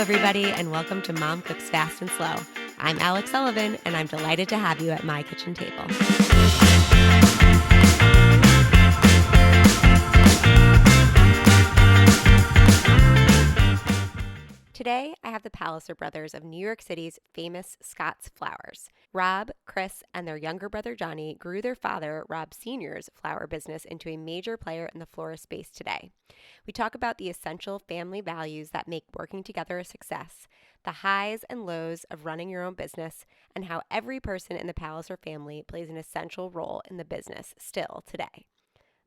everybody, and welcome to Mom Cooks Fast and Slow. I'm Alex Sullivan, and I'm delighted to have you at my kitchen table. Today, I have the Palliser Brothers of New York City's famous Scott's Flowers. Rob, Chris, and their younger brother Jonny grew their father, Rob Sr.'s flower business into a major player in the florist space today. We talk about the essential family values that make working together a success, the highs and lows of running your own business, and how every person in the Palliser family plays an essential role in the business still today.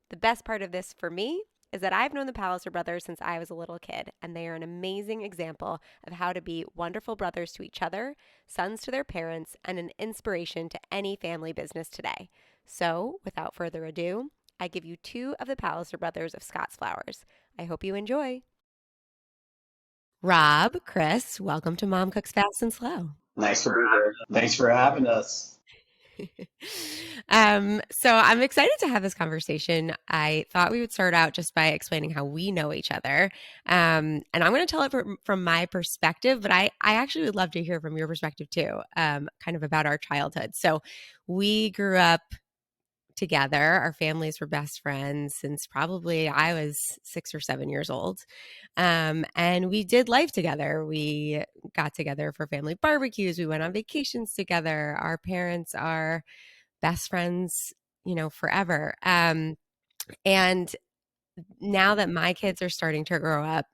The best part of this for me is that I've known the Palliser brothers since I was a little kid, and they are an amazing example of how to be wonderful brothers to each other, sons to their parents, and an inspiration to any family business today. So, without further ado, I give you two of the Palliser brothers of Scott's Flowers. I hope you enjoy. Rob, Chris, welcome to Mom Cooks Fast and Slow. Nice to be here. Thanks for having us. So I'm excited to have this conversation. I thought we would start out just by explaining how we know each other. And I'm going to tell it from my perspective, but I actually would love to hear from your perspective too, kind of about our childhood. So we grew up together. Our families were best friends since probably I was 6 or 7 years old. And we did life together. We got together for family barbecues. We went on vacations together. Our parents are best friends, forever. And now that my kids are starting to grow up,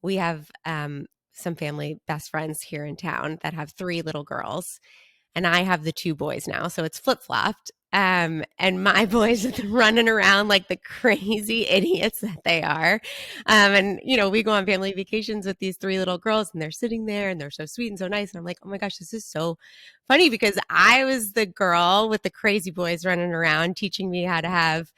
we have some family best friends here in town that have 3 little girls. And I have the 2 boys now. So it's flip-flopped. And my boys are running around like the crazy idiots that they are. And, we go on family vacations with these 3 little girls and they're sitting there and they're so sweet and so nice. And I'm like, oh my gosh, this is so funny because I was the girl with the crazy boys running around teaching me how to have,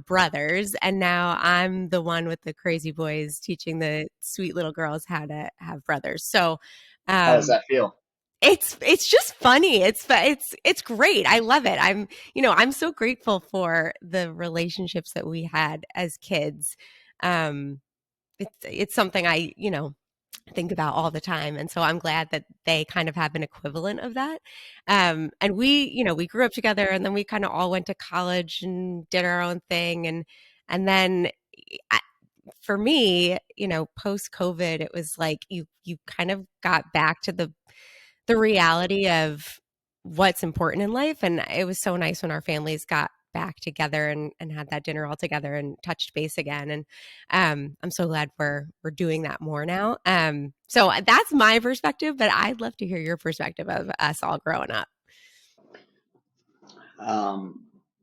brothers. And now I'm the one with the crazy boys teaching the sweet little girls how to have brothers. So, How does that feel? It's just funny. It's great. I love it. I'm so grateful for the relationships that we had as kids. It's something I, think about all the time. And so I'm glad that they kind of have an equivalent of that. And we grew up together and then we kind of all went to college and did our own thing. And then for me, post COVID, it was like you kind of got back to the reality of what's important in life. And it was so nice when our families got back together and had that dinner all together and touched base again. And I'm so glad we're doing that more now. So that's my perspective, but I'd love to hear your perspective of us all growing up.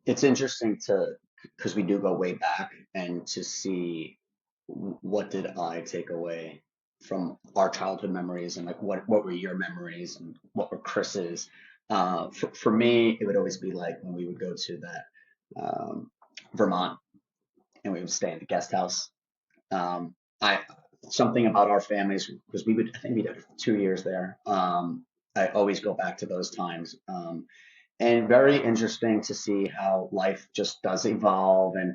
It's interesting because we do go way back and to see what did I take away from our childhood memories and like what were your memories and what were Chris's. For me, it would always be like when we would go to that Vermont and we would stay in the guest house. I Something about our families because I think we did 2 years there. I always go back to those times. And very interesting to see how life just does evolve and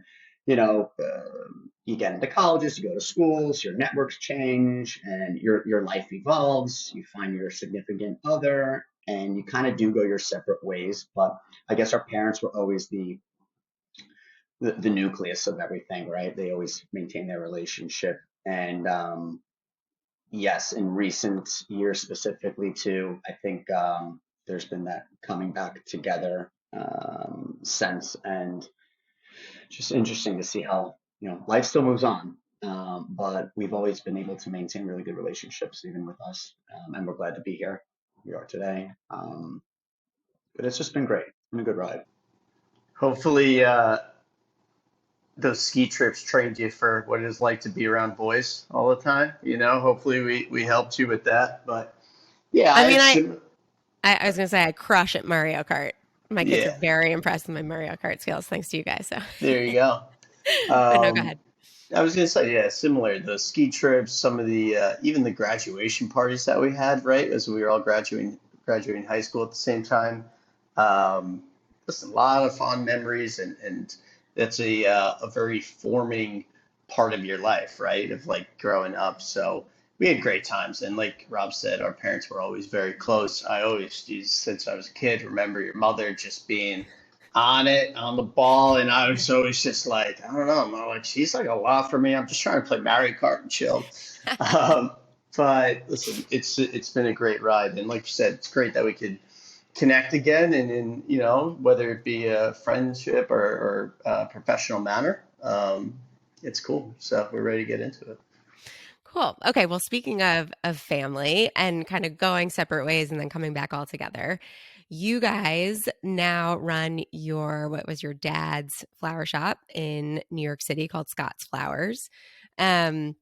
you get into colleges, you go to schools, your networks change and your life evolves, you find your significant other and you kind of do go your separate ways. But I guess our parents were always the nucleus of everything, right? They always maintain their relationship. And yes, in recent years specifically too, I think there's been that coming back together sense, and just interesting to see how life still moves on, but we've always been able to maintain really good relationships even with us, and we're glad to be here. We are today, but it's just been great. It's been a good ride. Hopefully, those ski trips trained you for what it is like to be around boys all the time. Hopefully we helped you with that. But yeah, I mean, I was going to say I crush at Mario Kart. My kids are very impressed with my Mario Kart skills, thanks to you guys. So there you go. But no, go ahead. I was going to say, yeah, similar. The ski trips, some of the even the graduation parties that we had, right, as we were all graduating high school at the same time. Just a lot of fond memories, and that's a very forming part of your life, right, of like growing up. So we had great times. And like Rob said, our parents were always very close. I always, geez, since I was a kid, remember your mother just being on it, on the ball. And I was always just like, I don't know, I'm like, she's like a lot for me. I'm just trying to play Mario Kart and chill. Um, but listen, it's been a great ride. And like you said, it's great that we could connect again and in, whether it be a friendship or a professional manner. It's cool. So we're ready to get into it. Cool. Okay. Well, speaking of family and kind of going separate ways and then coming back all together, you guys now run what was your dad's flower shop in New York City called Scott's Flowers. Um,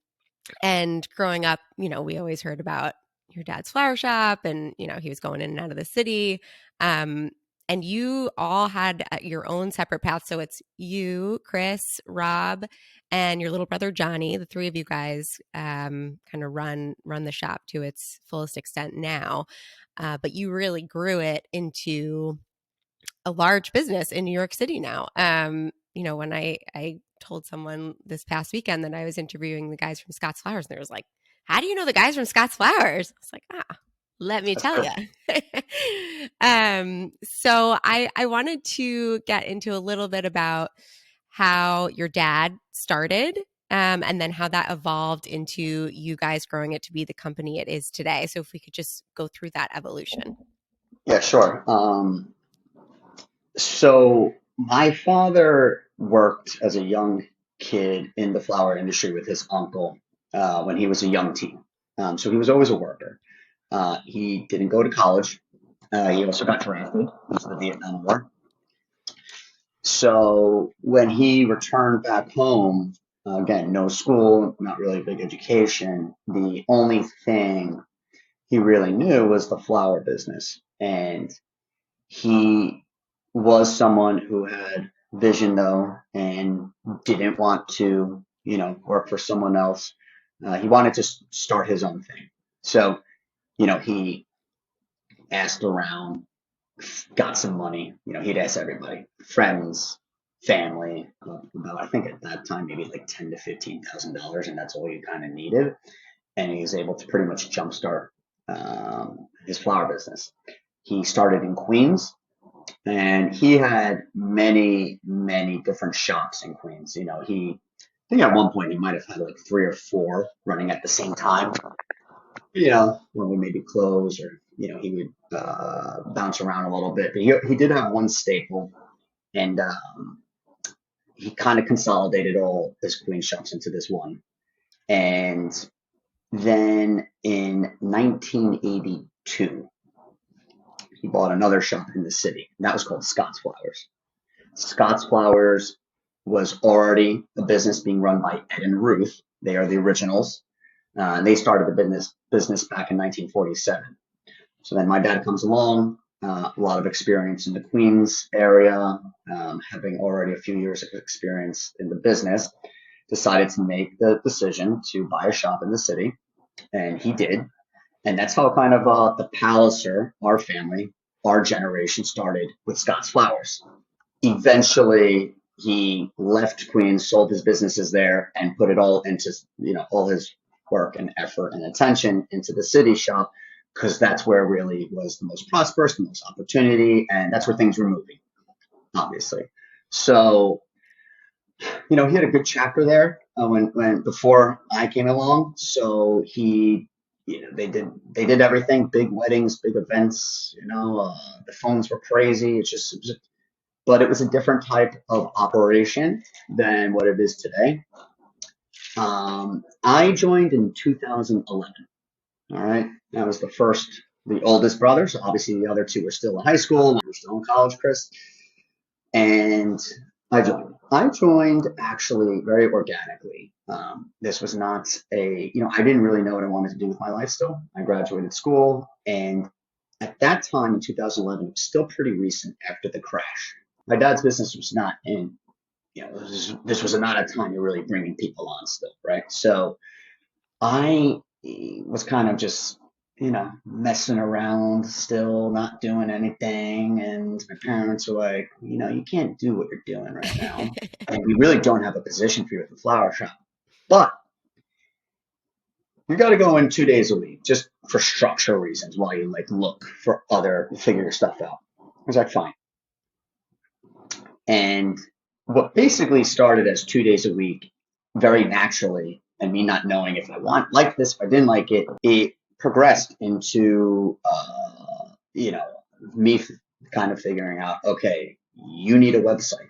and growing up, we always heard about your dad's flower shop and, he was going in and out of the city. Um, and you all had your own separate paths. So it's you, Chris, Rob, and your little brother, Jonny. The three of you guys kind of run the shop to its fullest extent now. But you really grew it into a large business in New York City now. When I told someone this past weekend that I was interviewing the guys from Scott's Flowers, and they was like, "How do you know the guys from Scott's Flowers?" I was like, let me That's tell good. you. So I wanted to get into a little bit about how your dad started, and then how that evolved into you guys growing it to be the company it is today. So if we could just go through that evolution. Yeah, sure. So my father worked as a young kid in the flower industry with his uncle when he was a young teen. So he was always a worker. He didn't go to college. He also got drafted into the Vietnam War. So when he returned back home, again, no school, not really a big education. The only thing he really knew was the flower business. And he was someone who had vision though and didn't want to, work for someone else. He wanted to start his own thing. So, he asked around, got some money. He'd ask everybody, friends, family, about I think at that time maybe like $10,000 to $15,000, and that's all you kind of needed. And he was able to pretty much jumpstart his flower business. He started in Queens, and he had many, many different shops in Queens. I think at one point he might have had like 3 or 4 running at the same time. When we maybe close or, he would bounce around a little bit. But he did have one staple, and he kind of consolidated all his Queens shops into this one. And then in 1982, he bought another shop in the city, and that was called Scott's Flowers. Scott's Flowers was already a business being run by Ed and Ruth. They are the originals. They started the business back in 1947. So then my dad comes along, a lot of experience in the Queens area, having already a few years of experience in the business, decided to make the decision to buy a shop in the city, and he did. And that's how kind of the Palliser, our family, our generation started with Scott's Flowers. Eventually, he left Queens, sold his businesses there, and put it all into, all his work and effort and attention into the city shop, because that's where really was the most prosperous, the most opportunity, and that's where things were moving, obviously. So, he had a good chapter there when before I came along. So they did everything, big weddings, big events. The phones were crazy. But it was a different type of operation than what it is today. I joined in 2011. All right, that was the oldest brother. So obviously the other two were still in high school. We were still in college, Chris. And I joined. I joined actually very organically. This was not I didn't really know what I wanted to do with my life still. I graduated school, and at that time in 2011, it was still pretty recent after the crash. My dad's business was not in, this was not a time you're really bringing people on still, right? So I was kind of just, messing around still, not doing anything. And my parents were like, you can't do what you're doing right now. And we really don't have a position for you at the flower shop. But, you got to go in 2 days a week just for structural reasons while you like look for other, figure your stuff out. I was like, fine. And what basically started as 2 days a week, very naturally, and me not knowing if I like this, if I didn't like it, it progressed into, me kind of figuring out, okay, you need a website.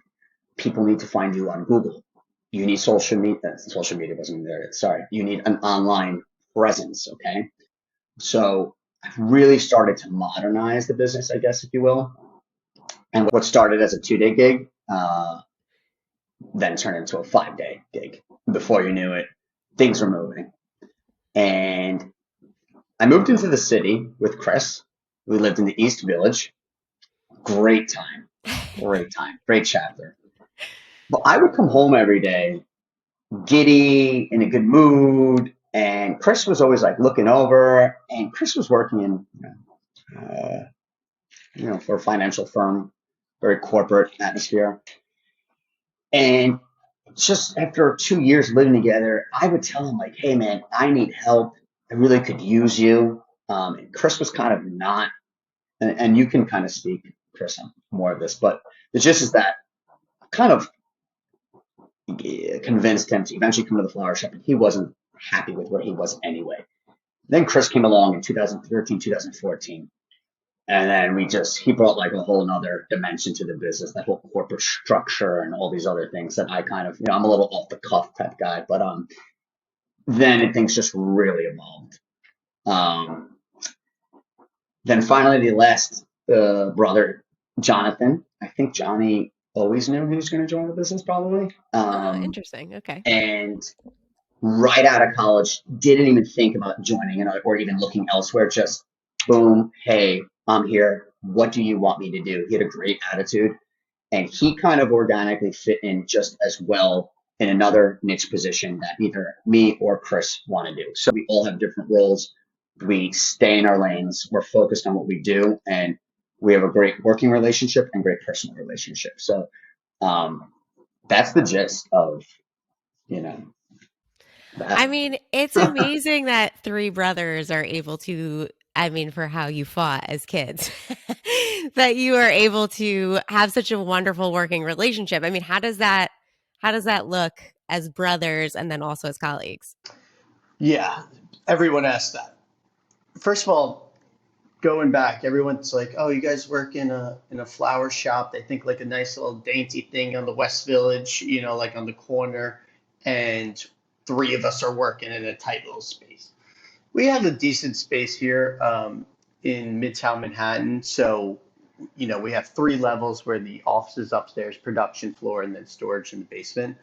People need to find you on Google. You need social media. Social media wasn't there. Sorry. You need an online presence. Okay. So I've really started to modernize the business, I guess, if you will. And what started as a 2 day gig, then turned into a 5 day gig. Before you knew it, things were moving. And I moved into the city with Chris. We lived in the East Village. Great time. Great time. Great chapter. But I would come home every day giddy, in a good mood, and Chris was always like looking over. And Chris was working in, for a financial firm, very corporate atmosphere. And just after 2 years living together, I would tell him like, "Hey, man, I need help. I really could use you." And Chris was kind of not, and you can kind of speak, Chris, on more of this, but the gist is that kind of convinced him to eventually come to the flower shop, and he wasn't happy with where he was anyway. Then Chris came along in 2013, 2014, and then he brought like a whole another dimension to the business, that whole corporate structure and all these other things that I kind of, I'm a little off the cuff type guy, but then things just really evolved. Then finally the last brother, Jonathan, I think Johnny always knew he was going to join the business probably. Interesting. Okay. And right out of college, didn't even think about joining or even looking elsewhere. Just boom, hey, I'm here. What do you want me to do? He had a great attitude, and he kind of organically fit in just as well in another niche position that either me or Chris want to do. So we all have different roles. We stay in our lanes. We're focused on what we do, and we have a great working relationship and great personal relationship. So that's the gist of, that. I mean, it's amazing that three brothers are able to, for how you fought as kids, that you are able to have such a wonderful working relationship. I mean, how does that look as brothers and then also as colleagues? Yeah, everyone asks that. First of all, going back, everyone's like, "Oh, you guys work in a flower shop." They think like a nice little dainty thing on the West Village, like on the corner, and three of us are working in a tight little space. We have a decent space here in Midtown Manhattan. So, we have three levels where the office is upstairs, production floor, and then storage in the basement.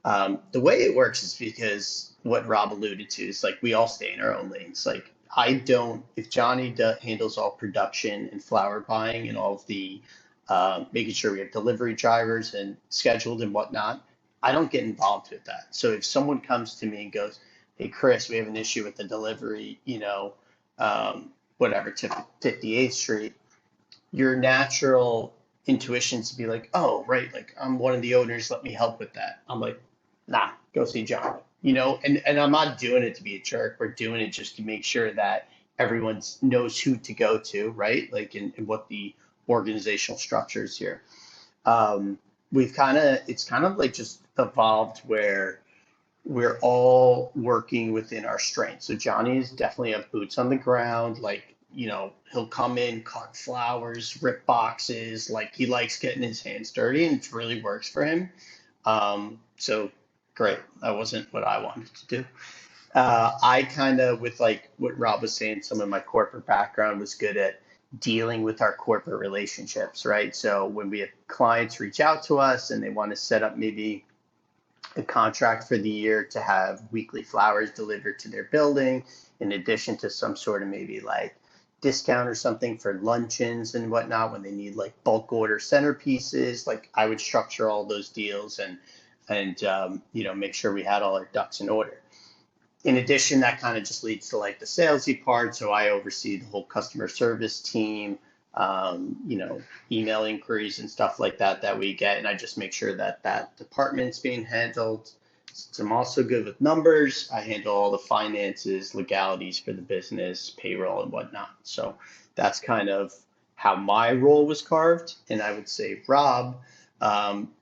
The way it works is because what Rob alluded to is like we all stay in our own lanes. Like I don't, if handles all production and flower buying and all of the making sure we have delivery drivers and scheduled and whatnot, I don't get involved with that. So if someone comes to me and goes, "Hey, Chris, we have an issue with the delivery, whatever, to 58th Street," your natural intuition to be like, "Oh, right, like I'm one of the owners, let me help with that." I'm like, "Nah, go see John." And I'm not doing it to be a jerk. We're doing it just to make sure that everyone knows who to go to, right? Like in what the organizational structure is here. It's kind of like just evolved where we're all working within our strengths. So Johnny is definitely a boots on the ground. Like, he'll come in, cut flowers, rip boxes. Like he likes getting his hands dirty and it really works for him. So great. That wasn't what I wanted to do. I kind of, with like what Rob was saying, some of my corporate background was good at dealing with our corporate relationships, right? So when we have clients reach out to us and they want to set up maybe a contract for the year to have weekly flowers delivered to their building, in addition to some sort of maybe like discount or something for luncheons and whatnot when they need like bulk order centerpieces. Like I would structure all those deals and make sure we had all our ducks in order. In addition, that kind of just leads to like the salesy part. So I oversee the whole customer service team, email inquiries and stuff like that we get. And I just make sure that that department's being handled. Since I'm also good with numbers, I handle all the finances, legalities for the business, payroll, and whatnot. So that's kind of how my role was carved. And I would say Rob, um,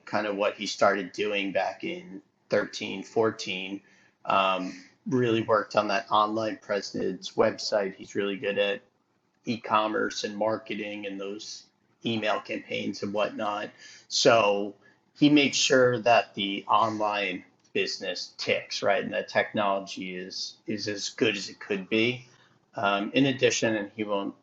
kind of what he started doing back in 13, 14, um, really worked on that online presence website. He's really good at e-commerce and marketing and those email campaigns and whatnot. So he makes sure that the online business ticks, right? And that technology is as good as it could be. In addition, and he won't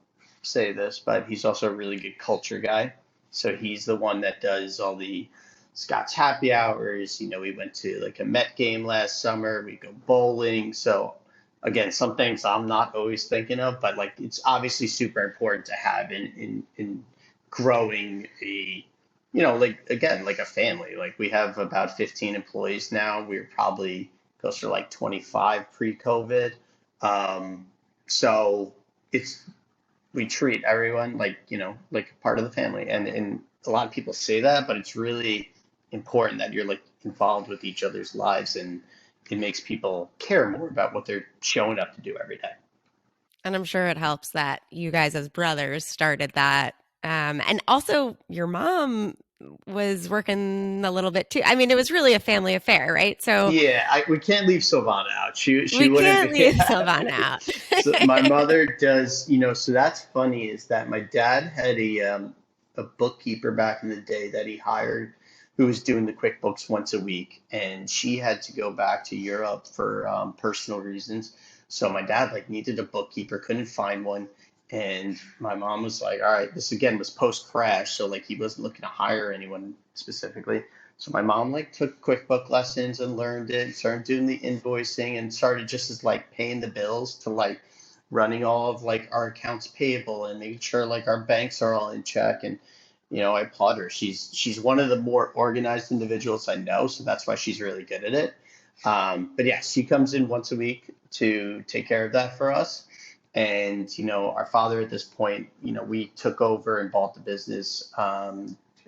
say this, but he's also a really good culture guy. So he's the one that does all the Scott's happy hours. We went to like a Met game last summer. We go bowling. So again, some things I'm not always thinking of, but like it's obviously super important to have in growing like again, like a family. Like we have about 15 employees now. We were probably close to like 25 pre-COVID. Um, so it's we treat everyone like like part of the family, and a lot of people say that, but it's really important that you're like involved with each other's lives, and it makes people care more about what they're showing up to do every day. And I'm sure it helps that you guys as brothers started that. And also your mom was working a little bit too. I mean, it was really a family affair, right? So Yeah, we can't leave Silvana out. She we wouldn't can't be. leave Sylvana out. So my mother does, so that's funny is that my dad had a bookkeeper back in the day that he hired who was doing the QuickBooks once a week, and she had to go back to Europe for personal reasons. So my dad like needed a bookkeeper, couldn't find one, and my mom was like, "All right, this again was post crash, so like he wasn't looking to hire anyone specifically." So my mom like took QuickBook lessons and learned it, started doing the invoicing and started just as like paying the bills to like running all of like our accounts payable and making sure like our banks are all in check. And I applaud her. She's one of the more organized individuals I know, so that's why she's really good at it. But yeah, she comes in once a week to take care of that for us. And our father at this point, we took over and bought the business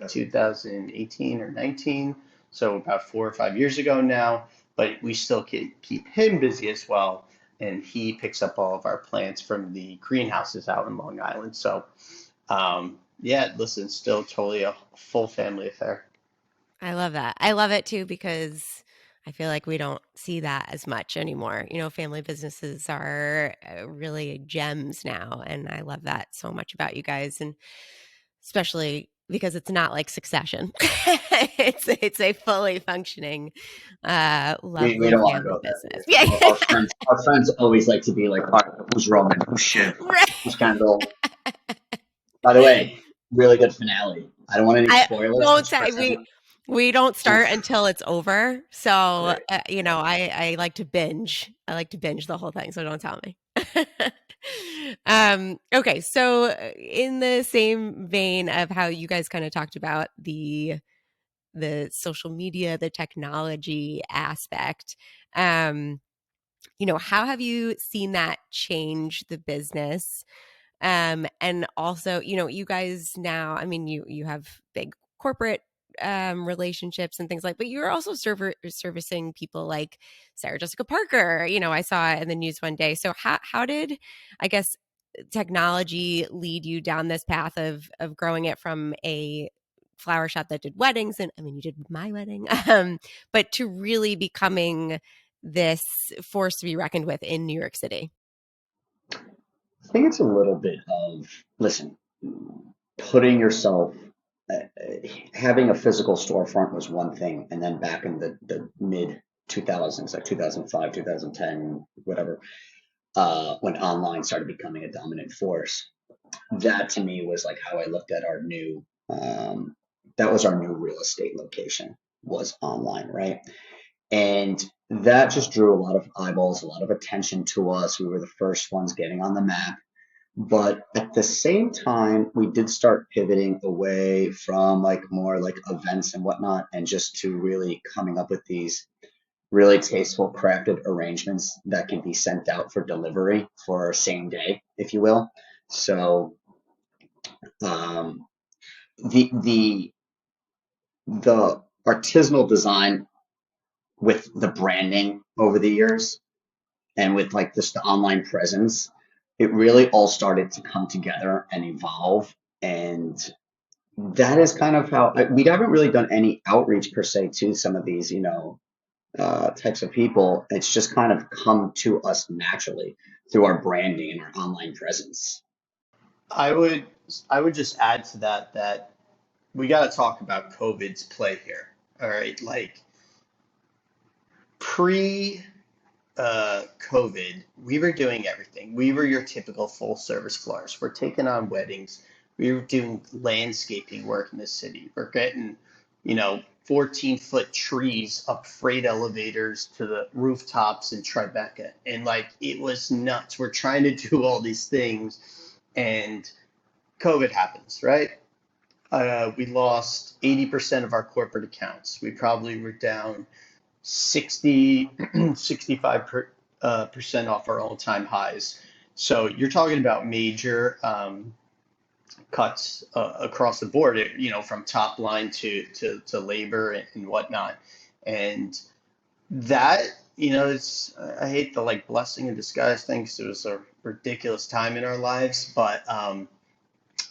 2018 or 19, so about 4 or 5 years ago now. But we still keep him busy as well, and he picks up all of our plants from the greenhouses out in Long Island. So yeah, listen, still totally a full family affair. I love that. I love it too because I feel like we don't see that as much anymore. Family businesses are really gems now, and I love that so much about you guys, and especially because it's not like Succession. It's a fully functioning, We lovely don't want to family go there. business. Yeah. Our friends always like to be like, all right, who's Roman, who's Shiv, Right. who's Kendall. By the way, really good finale. I don't want any I spoilers, but won't say we don't start oof, until it's over. So, great. I like to binge. I like to binge the whole thing, so don't tell me. Okay, so in the same vein of how you guys kind of talked about the social media, the technology aspect, how have you seen that change the business? And also, you guys now, I mean, you have big corporate relationships and things like, but you're also servicing people like Sarah Jessica Parker. I saw it in the news one day. So how did, I guess, technology lead you down this path of growing it from a flower shop that did weddings, and I mean, you did my wedding, but to really becoming this force to be reckoned with in New York City? I think it's a little bit of, listen, putting yourself, having a physical storefront was one thing, and then back in the mid 2000s, like 2005, 2010, whatever, when online started becoming a dominant force, that to me was like how I looked at our new, that was our new real estate location, was online, right? And that just drew a lot of eyeballs, a lot of attention to us. We were the first ones getting on the map. But at the same time, we did start pivoting away from like more like events and whatnot, and just to really coming up with these really tasteful, crafted arrangements that can be sent out for delivery for same day, if you will. So um, the the artisanal design with the branding over the years and with like just the online presence, it really all started to come together and evolve. And that is kind of how we haven't really done any outreach per se to some of these, types of people. It's just kind of come to us naturally through our branding and our online presence. I would I would just add to that that we got to talk about COVID's play here. All right, like pre COVID, we were doing everything. We were your typical full service florist. We're taking on weddings. We were doing landscaping work in the city. We're getting, 14-foot trees up freight elevators to the rooftops in Tribeca. And like it was nuts. We're trying to do all these things and COVID happens, right? We lost 80% of our corporate accounts. We probably were down 60, 65% off our all-time highs. So you're talking about major cuts across the board, from top line to labor and whatnot. And that, it's I hate the like blessing in disguise thing because it was a ridiculous time in our lives, but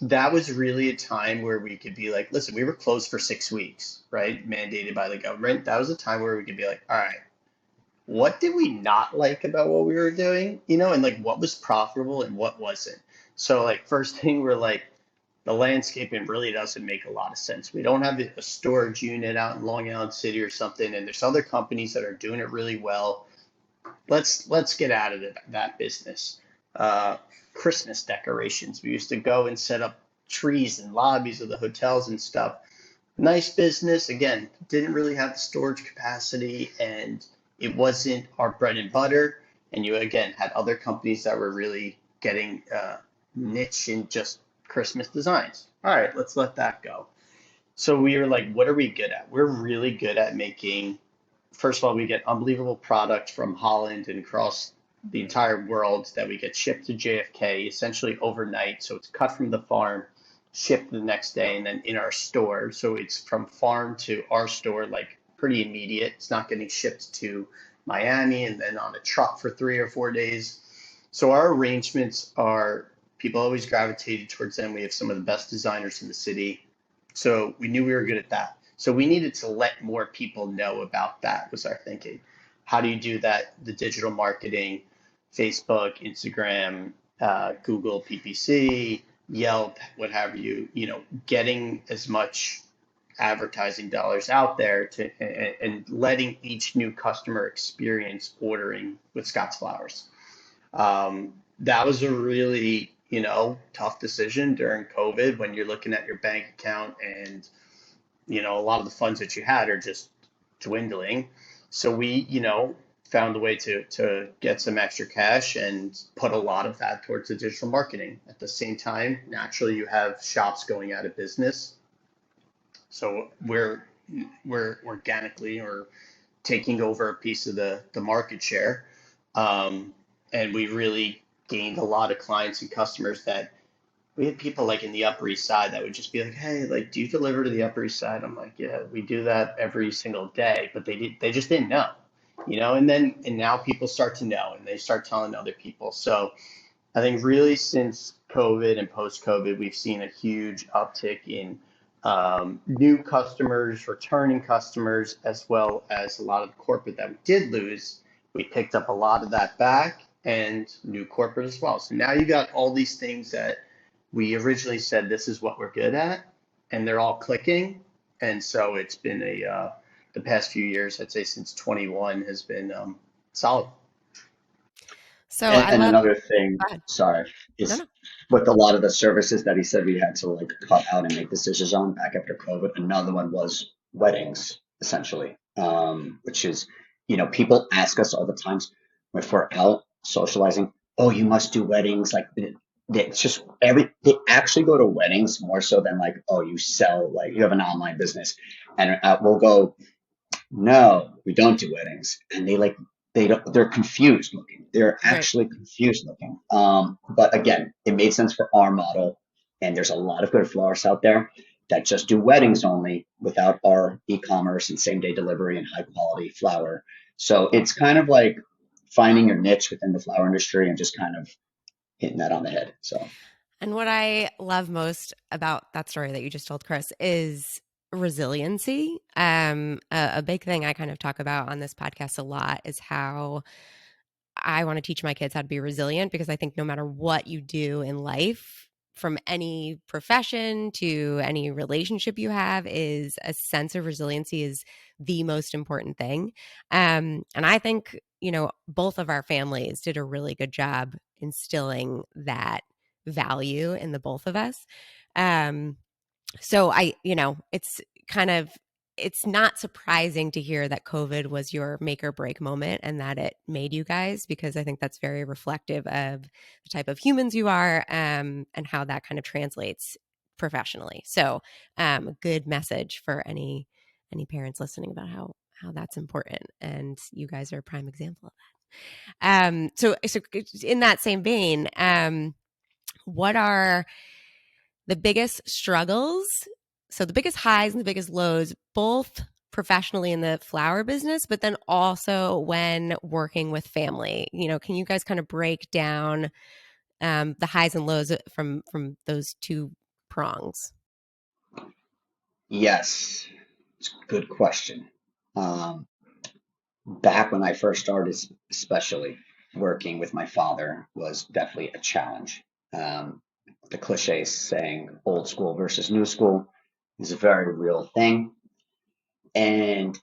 that was really a time where we could be like, listen, we were closed for 6 weeks, right? Mandated by the government. That was a time where we could be like, all right, what did we not like about what we were doing? And like what was profitable and what wasn't. So like first thing we're like, the landscaping really doesn't make a lot of sense. We don't have a storage unit out in Long Island City or something, and there's other companies that are doing it really well. Let's get out of that business. Uh, Christmas decorations. We used to go and set up trees in lobbies of the hotels and stuff. Nice business. Again, didn't really have the storage capacity, and it wasn't our bread and butter. And you again had other companies that were really getting niche in just Christmas designs. All right, let's let that go. So we were like, what are we good at? We're really good at making, first of all, we get unbelievable product from Holland and across the entire world that we get shipped to JFK essentially overnight. So it's cut from the farm, shipped the next day, and then in our store. So it's from farm to our store, like pretty immediate. It's not getting shipped to Miami and then on a truck for 3 or 4 days. So our arrangements are, people always gravitated towards them. We have some of the best designers in the city. So we knew we were good at that. So we needed to let more people know about that was our thinking. How do you do that? The digital marketing, Facebook, Instagram, Google, PPC, Yelp, what have you, getting as much advertising dollars out there to and letting each new customer experience ordering with Scott's Flowers. That was a really, tough decision during COVID when you're looking at your bank account and, a lot of the funds that you had are just dwindling. So we, found a way to get some extra cash and put a lot of that towards the digital marketing. At the same time, naturally, you have shops going out of business. So we're organically or taking over a piece of the market share. And we really gained a lot of clients and customers that we had people like in the Upper East Side that would just be like, hey, like, do you deliver to the Upper East Side? I'm like, yeah, we do that every single day, but they just didn't know, and now people start to know and they start telling other people. So I think really since COVID and post-COVID, we've seen a huge uptick in new customers, returning customers, as well as a lot of the corporate that we did lose. We picked up a lot of that back and new corporate as well. So now you got all these things that we originally said this is what we're good at, and they're all clicking. And so it's been the past few years, I'd say since 21 has been solid. So And, I and love, another thing, go ahead. sorry, No, is no. with a lot of the services that he said we had to like cut out and make decisions on back after COVID. Another one was weddings, essentially, which is, people ask us all the times if we're out socializing, oh, you must do weddings. Like it's just they actually go to weddings more so than like, oh, you sell, like you have an online business, and we'll go, no, we don't do weddings. And they're confused looking. They're Right. actually confused looking. But again, it made sense for our model. And there's a lot of good florists out there. that just do weddings only without our e-commerce and same day delivery and high quality flower. So it's kind of like finding your niche within the flower industry and just kind of hitting that on the head. So And what I love most about that story that you just told, Chris, is resiliency. A big thing I kind of talk about on this podcast a lot is how I want to teach my kids how to be resilient, because I think no matter what you do in life, from any profession to any relationship you have, is a sense of resiliency is the most important thing. And I think, both of our families did a really good job instilling that value in the both of us. Um, so it's kind of, it's not surprising to hear that COVID was your make or break moment and that it made you guys, because I think that's very reflective of the type of humans you are, and how that kind of translates professionally. So, good message for any parents listening about how that's important, and you guys are a prime example of that. So in that same vein, what are the biggest struggles, so the biggest highs and the biggest lows, both professionally in the flower business, but then also when working with family? Can you guys kind of break down the highs and lows from those two prongs? yes, it's a good question. Um, Back when I first started, especially working with my father, was definitely a challenge. Um, the cliche saying old school versus new school is a very real thing. And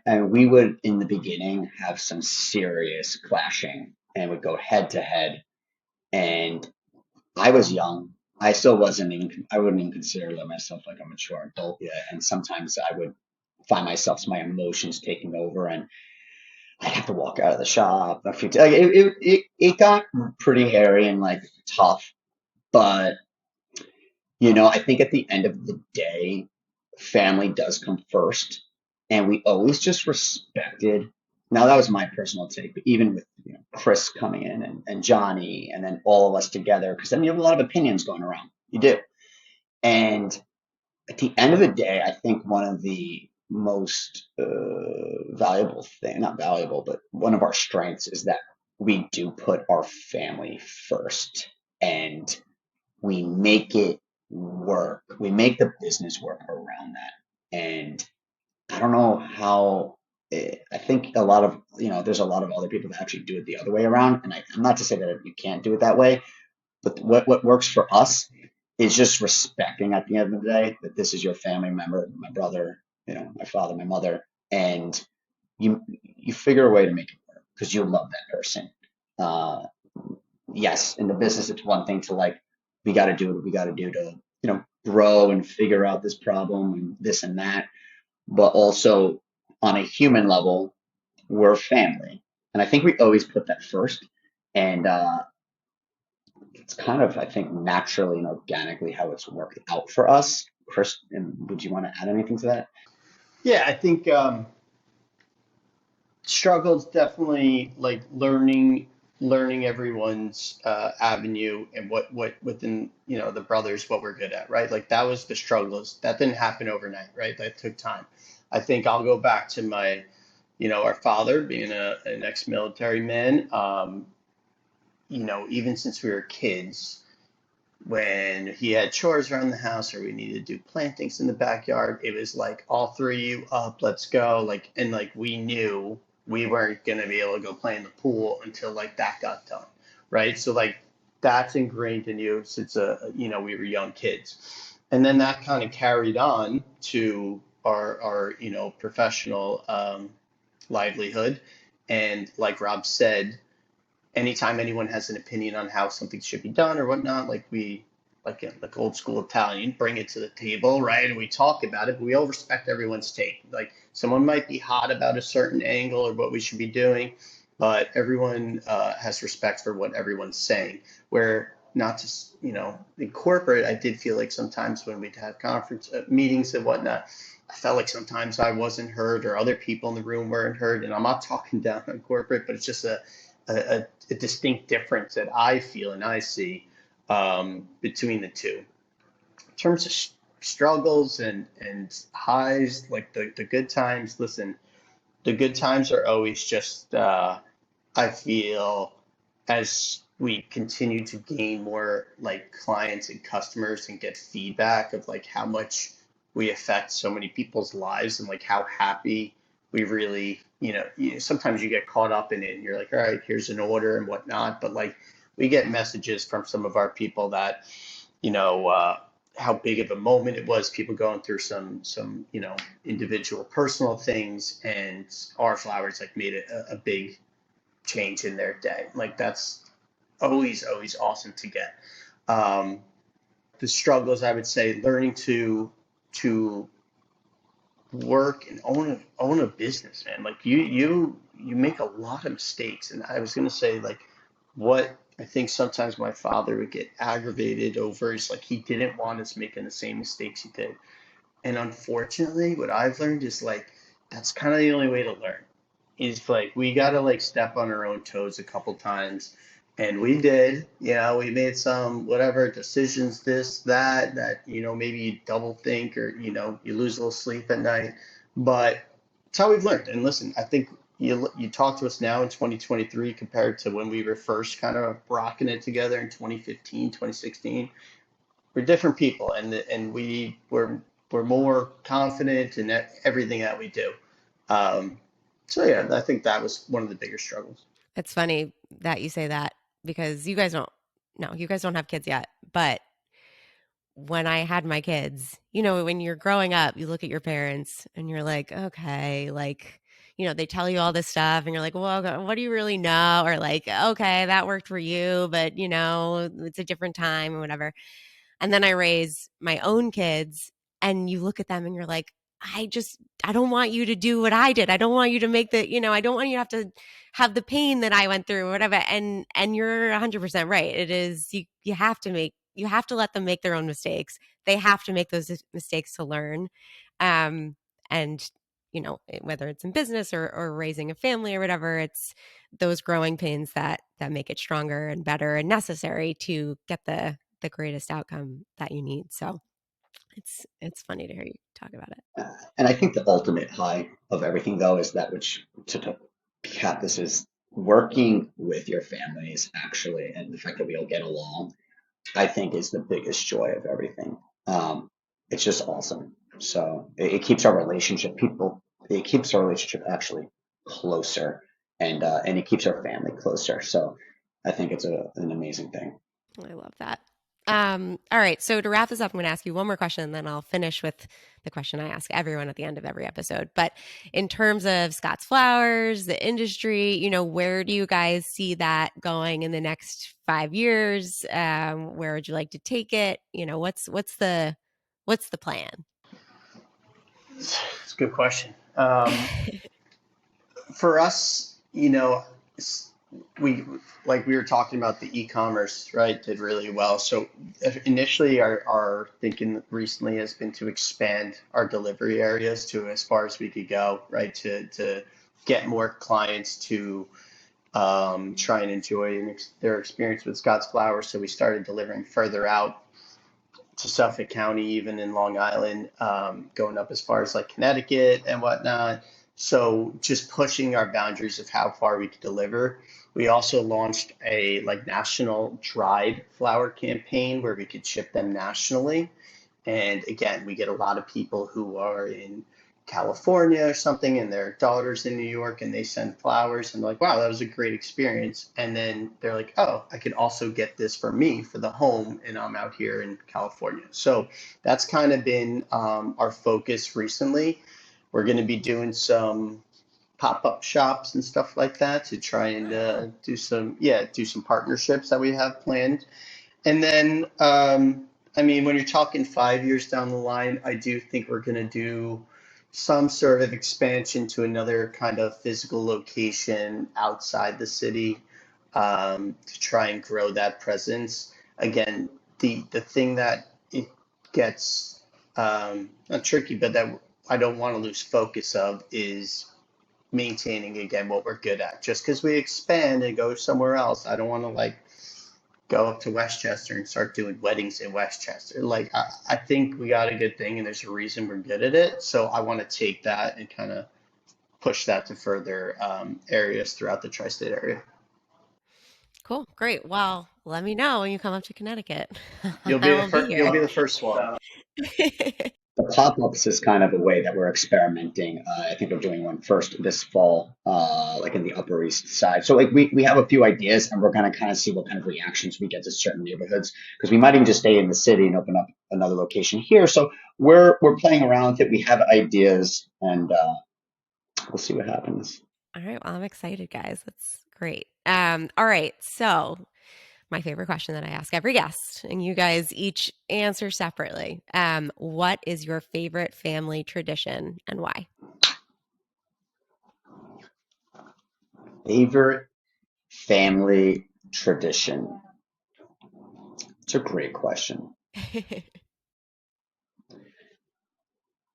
we would, in the beginning, have some serious clashing and would go head to head. And I was young. I still wasn't even, I wouldn't even consider myself like a mature adult yet. And sometimes I would find myself, my emotions taking over, and I'd have to walk out of the shop a few times. Like, it got pretty hairy and like tough, but I think at the end of the day, family does come first, and we always just respected. Now that was my personal take, but even with Chris coming in and Jonny, and then all of us together, because then you have a lot of opinions going around. You do, and at the end of the day, I think one of the most valuable thing, not valuable, but one of our strengths is that we do put our family first, and we make it work. We make the business work around that. And I don't know how. I think a lot of there's a lot of other people that actually do it the other way around, and I'm not to say that you can't do it that way, but what works for us is just respecting at the end of the day that this is your family member, my brother, my father, my mother, and you figure a way to make it work because you love that person. Uh, yes, in the business, it's one thing to like, we got to do what we got to do to, grow and figure out this problem and this and that. But also on a human level, we're family. And I think we always put that first. And it's kind of, I think, naturally and organically how it's worked out for us. Chris, and would you want to add anything to that? Yeah, I think struggles definitely like learning everyone's avenue and what within the brothers what we're good at, right? Like that was the struggles. That didn't happen overnight, right? That took time. I think I'll go back to my our father being an ex-military man. Even since we were kids, when he had chores around the house or we needed to do plantings in the backyard, it was like all three of you up, let's go. Like, and like we knew we weren't gonna be able to go play in the pool until like that got done, right? So like that's ingrained in you since we were young kids. And then that kind of carried on to our professional livelihood. And like Rob said, anytime anyone has an opinion on how something should be done or whatnot, like we like old school Italian, bring it to the table, right? And we talk about it, but we all respect everyone's take. Like someone might be hot about a certain angle or what we should be doing, but everyone has respect for what everyone's saying. Where not to, in corporate, I did feel like sometimes when we'd have conference meetings and whatnot, I felt like sometimes I wasn't heard or other people in the room weren't heard. And I'm not talking down on corporate, but it's just a distinct difference that I feel and I see between the two. In terms of struggles and highs, like the good times. Listen, the good times are always just I feel as we continue to gain more like clients and customers and get feedback of like how much we affect so many people's lives and like how happy we really, sometimes you get caught up in it and you're like, all right, here's an order and whatnot. But like we get messages from some of our people that, you know, how big of a moment it was, people going through some, individual personal things, and our flowers like made it a big change in their day. Like that's always awesome to get. Um, the struggles, I would say, learning to work and own a business, man. Like you make a lot of mistakes, and I was gonna say like what I think sometimes my father would get aggravated over is like he didn't want us making the same mistakes he did. And unfortunately, what I've learned is like that's kind of the only way to learn. Is like we gotta like step on our own toes a couple times. And we did, we made some whatever decisions, this, that, maybe you double think or, you lose a little sleep at night. But it's how we've learned. And listen, I think you talk to us now in 2023 compared to when we were first kind of rocking it together in 2015, 2016. We're different people, and we're more confident in everything that we do. Um, so yeah, I think that was one of the bigger struggles. It's funny that you say that because you guys don't, no, you guys don't have kids yet. But when I had my kids, when you're growing up, you look at your parents and you're like, okay, like, they tell you all this stuff and you're like, well, what do you really know? Or like, okay, that worked for you, but it's a different time or whatever. And then I raise my own kids and you look at them and you're like, I don't want you to do what I did. I don't want you to make I don't want you to have the pain that I went through or whatever. And you're 100% right. It is, you have to let them make their own mistakes. They have to make those mistakes to learn. And whether it's in business or raising a family or whatever, it's those growing pains that make it stronger and better and necessary to get the greatest outcome that you need. So it's funny to hear you talk about it. And I think the ultimate high of everything, though, is that which to cap this is working with your families actually, and the fact that we all get along. I think is the biggest joy of everything. It's just awesome. So it keeps our relationship, it keeps our relationship actually closer, and it keeps our family closer. So I think it's an amazing thing. I love that. All right. So to wrap this up, I'm going to ask you one more question, and then I'll finish with the question I ask everyone at the end of every episode. But in terms of Scott's Flowers, the industry, where do you guys see that going in the next 5 years? Where would you like to take it? What's the plan? It's a good question. For us, we like we were talking about the e-commerce, right? Did really well. So initially, our thinking recently has been to expand our delivery areas to as far as we could go, right? To get more clients to try and enjoy their experience with Scott's Flowers. So we started delivering further out to Suffolk County, even in Long Island, going up as far as like Connecticut and whatnot. So just pushing our boundaries of how far we could deliver. We also launched a like national dried flower campaign where we could ship them nationally. And again, we get a lot of people who are in California or something, and their daughter's in New York, and they send flowers, and they're like, wow, that was a great experience. And then they're like, oh, I could also get this for me for the home, and I'm out here in California. So that's kind of been our focus recently. We're going to be doing some pop-up shops and stuff like that to try and do some partnerships that we have planned. And then, I mean, when you're talking 5 years down the line, I do think we're going to do some sort of expansion to another kind of physical location outside the city, to try and grow that presence. Again, the thing that it gets not tricky, but that I don't want to lose focus of is maintaining again what we're good at. Just because we expand and go somewhere else, I don't want to like go up to Westchester and start doing weddings in Westchester. Like I think we got a good thing and there's a reason we're good at it. So I want to take that and kind of push that to further areas throughout the tri-state area. Cool. Great. Well, let me know when you come up to Connecticut. You'll I be the will be first. You'll here. be the first one. The pop-ups is kind of a way that we're experimenting. I think we're doing one first this fall, like in the Upper East Side. So like we have a few ideas, and we're gonna kind of see what kind of reactions we get to certain neighborhoods, because we might even just stay in the city and open up another location here. So we're playing around with it. We have ideas, and we'll see what happens. All right. Well, I'm excited, guys. That's great. All right. So my favorite question that I ask every guest, and you guys each answer separately. What is your favorite family tradition and why? Favorite family tradition? It's a great question.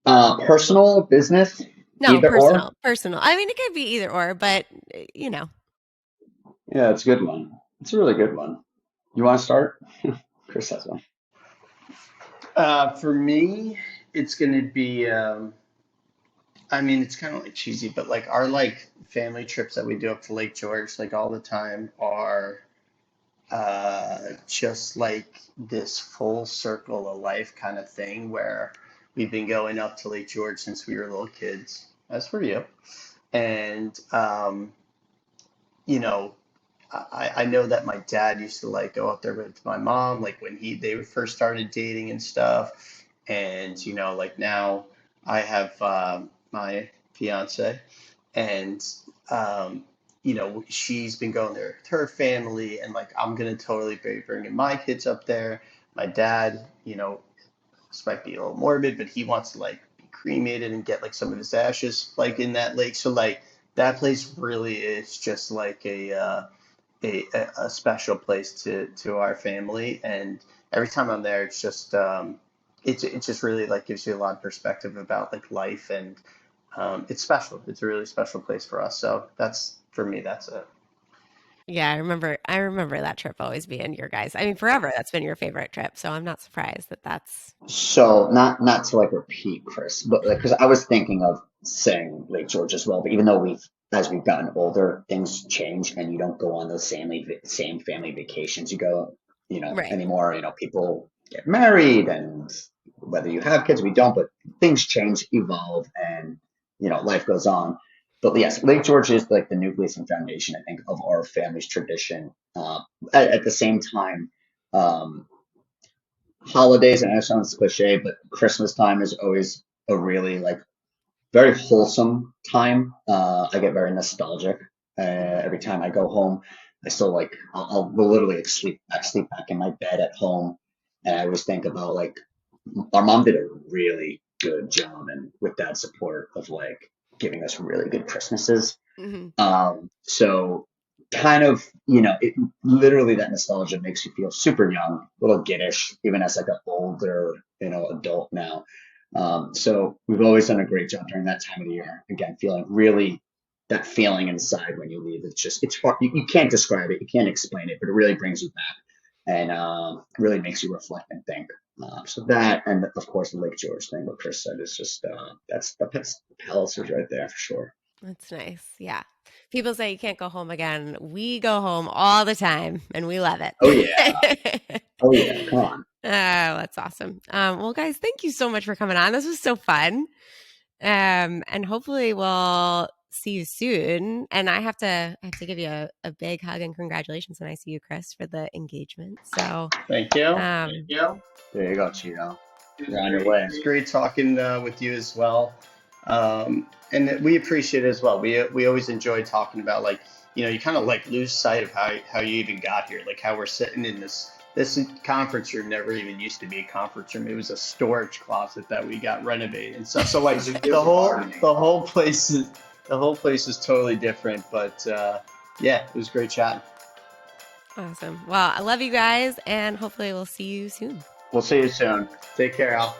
Personal, business, No, either or? personal. I mean, it could be either or, but you know. Yeah, it's a good one. It's a really good one. You want to start? Chris has one. For me, it's gonna be. I mean, it's kind of like cheesy, but like our like family trips that we do up to Lake George, like all the time, are just like this full circle of life kind of thing where we've been going up to Lake George since we were little kids. That's for you. And you know, I know that my dad used to like go up there with my mom, like when they first started dating and stuff. And like now I have my fiance, and she's been going there with her family, and like I'm gonna totally be bringing my kids up there. My dad, this might be a little morbid, but he wants to like be cremated and get like some of his ashes like in that lake. So like that place really is just like a special place to our family. And every time I'm there, it's just it just really like gives you a lot of perspective about like life, and it's special. It's a really special place for us. So that's for me. That's it. Yeah, I remember that trip always being your guys. I mean, forever that's been your favorite trip. So I'm not surprised that that's So not to like repeat Chris, but like because I was thinking of saying Lake George as well, but even though as we've gotten older, things change and you don't go on those same family vacations. You go, right. anymore. People get married, and whether you have kids, we don't, but things change, evolve, and life goes on. But yes, Lake George is like the nucleus and foundation, I think, of our family's tradition. At the same time, holidays, and I know it sounds cliche, but Christmas time is always a really like very wholesome time. I get very nostalgic every time I go home. I still like I'll literally like, sleep back in my bed at home, and I always think about like our mom did a really good job, and with that support of like giving us really good Christmases. Hmm. So kind of, literally that nostalgia makes you feel super young, a little giddish, even as like an older, adult now. So we've always done a great job during that time of the year. Again, feeling really that feeling inside when you leave. It's hard. You can't describe it. You can't explain it, but it really brings you back, and really makes you reflect and think. So that, and of course the Lake George thing, what Chris said is just, that's the Pallisers right there for sure. That's nice. Yeah. People say you can't go home again. We go home all the time and we love Oh yeah. it. Oh yeah. Come on. Oh, that's awesome. Well, guys, thank you so much for coming on. This was so fun. And hopefully we'll see you soon. And I have to give you a big hug and congratulations when I see you, Chris, for the engagement. So Thank you. Thank you. There you go, Chino. You're on your way. It's great talking with you as well. And we appreciate it as well. We always enjoy talking about like, you kind of like lose sight of how you even got here, like how we're sitting in this conference room never even used to be a conference room. It was a storage closet that we got renovated and stuff. So like the whole place is totally different. But yeah, it was great chatting. Awesome. Well, I love you guys and hopefully we'll see you soon. We'll see you soon. Take care, Al.